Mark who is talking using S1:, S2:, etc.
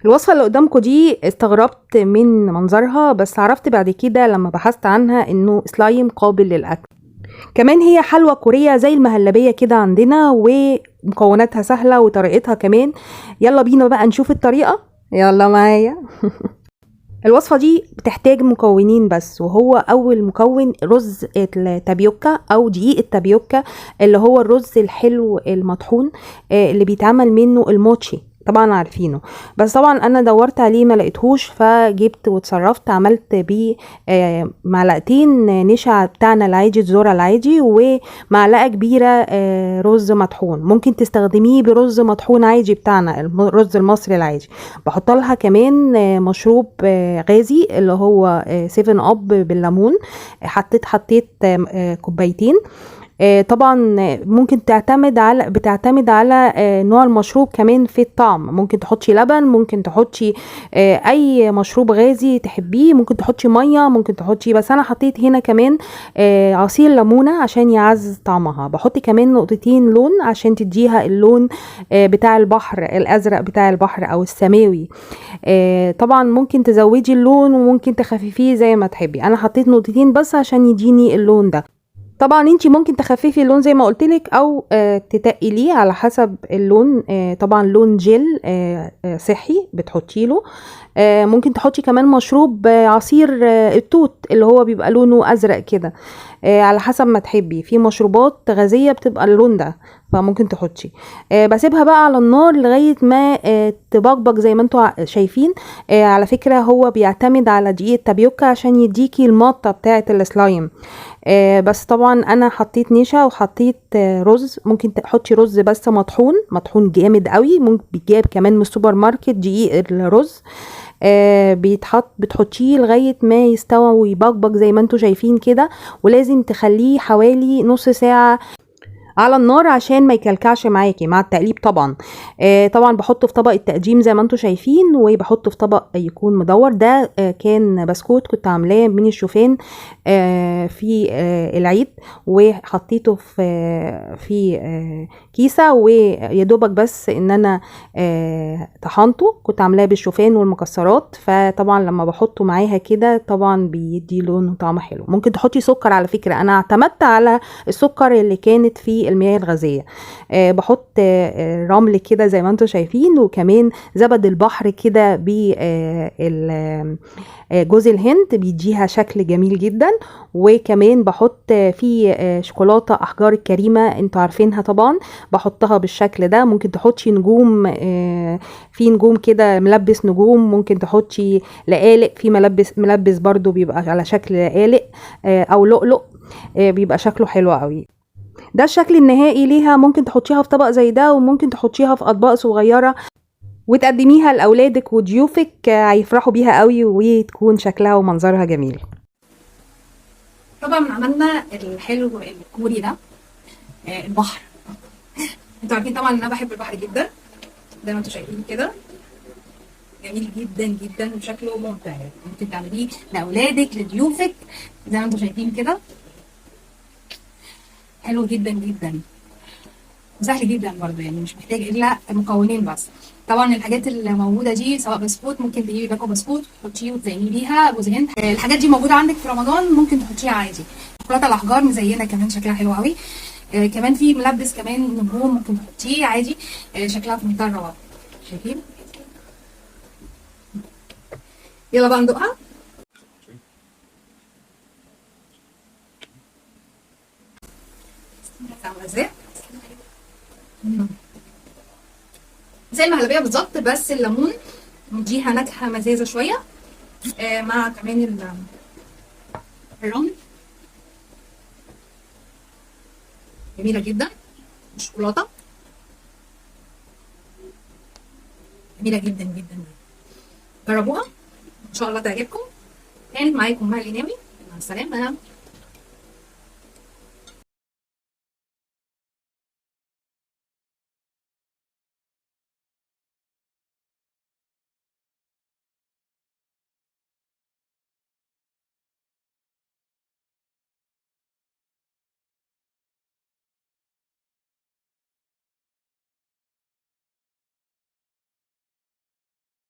S1: الوصفة اللي قدامكم دي استغربت من منظرها، بس عرفت بعد كده لما بحثت عنها انه سلايم قابل للاكل. كمان هي حلوى كورية زي المهلبية كده عندنا، ومكوناتها سهلة وطريقتها كمان. يلا بينا بقى نشوف الطريقة، يلا معايا. الوصفة دي بتحتاج مكونين بس، وهو أول مكون رز التابيوكا أو دقيق التابيوكا، اللي هو الرز الحلو المطحون اللي بيتعمل منه الموتشي، طبعا عارفينه. بس طبعا انا دورت عليه ما لقيتهوش، فجبت وتصرفت عملت بيه معلقتين نشا بتاعنا العادي، الذره العادي، ومعلقه كبيره رز مطحون. ممكن تستخدميه برز مطحون عادي بتاعنا الرز المصري العادي. بحط لها كمان مشروب غازي اللي هو 7 اب بالليمون. حطيت كوبايتين. طبعا ممكن بتعتمد على نوع المشروب كمان في الطعم. ممكن تحطي لبن، ممكن تحطي اي مشروب غازي تحبيه، ممكن تحطي ميه، ممكن تحطي، بس انا حطيت هنا كمان عصير ليمونه عشان يعزز طعمها. بحط كمان نقطتين لون عشان تديها اللون بتاع البحر الازرق بتاع البحر او السماوي. طبعا ممكن تزودي اللون وممكن تخففيه زي ما تحبي. انا حطيت نقطتين بس عشان يديني اللون ده. طبعا انتي ممكن تخففي اللون زي ما قلتلك او تتقليه على حسب اللون. طبعا لون جل صحي بتحطيله. ممكن تحطي كمان مشروب عصير التوت اللي هو بيبقى لونه ازرق كده، على حسب ما تحبي. في مشروبات غازية بتبقى اللون ده، فممكن تحطي. بسيبها بقى على النار لغاية ما تبقبق زي ما انتوا شايفين. على فكرة هو بيعتمد على دقيق التابيوكا عشان يديكي المطة بتاعة السلايم. بس طبعا انا حطيت نشا وحطيت رز. ممكن تحطي رز بس مطحون جامد قوي، ممكن بيجاب كمان من السوبر ماركت دقيق الرز. بتحطيه لغايه ما يستوى ويبقبق زي ما انتوا شايفين كده، ولازم تخليه حوالي نص ساعه على النار عشان ما يكلكعش معاكي مع التقليب. طبعا طبعا بحطه في طبق التقديم زي ما انتوا شايفين، وبحطه في طبق يكون مدور. ده كان بسكوت كنت عاملاه من الشوفان في العيد، وحطيته في كيسه، ويدوبك بس ان انا طحنته. كنت عاملاه بالشوفان والمكسرات، فطبعا لما بحطه معاها كده طبعا بيدي لون وطعم حلو. ممكن تحطي سكر، على فكره انا اعتمدت على السكر اللي كانت في المياه الغازيه. بحط رمل كده زي ما انتم شايفين، وكمان زبد البحر كده جوز الهند بيديها شكل جميل جدا. وكمان بحط فيه شوكولاته احجار الكريمه، انتوا عارفينها طبعا، بحطها بالشكل ده. ممكن تحطي نجوم، في نجوم كده ملبس نجوم. ممكن تحطي لقالق، في ملبس برضو بيبقى على شكل لقالق او لؤلؤ، بيبقى شكله حلو قوي. ده الشكل النهائي ليها. ممكن تحطيها في طبق زي ده، وممكن تحطيها في اطباق صغيره وتقدميها لاولادك وضيوفك، هيفرحوا بيها قوي وتكون شكلها ومنظرها جميل.
S2: طبعا عملنا الحلو الكوري ده البحر. انتوا عارفين طبعا ان انا بحب البحر جدا، زي ما انتوا شايفين كده جميل جدا جدا وشكله ممتع. ممكن تعمليه لاولادك لضيوفك زي ما انتوا شايفين كده، حلو جدا جدا وسهل جدا برضه، يعني مش محتاج الا مكونين بس. طبعا الحاجات اللي موجوده دي سواء بسكوت، ممكن تجيبي باكو بسكوت تحطيه وتزيني بيها جوز هند. الحاجات دي موجوده عندك في رمضان ممكن تحطيها عادي. شوكولاته الاحجار مزينه كمان شكلها حلو قوي. كمان في ملبس كمان نجوم ممكن تحطيه عادي، شكلها في منتهى الروعه. شايفين؟ يلا بقى ندوقها. عامله ازاي؟ زي المهلبيه بالظبط، بس الليمون مديها نكهه مزازه شويه، مع كمان الرمل. جميله جدا. الشوكولاته جميله جدا جدا. جربوها ان شاء الله تعجبكم. كانت معاكم مها الإناوي، مع السلامه.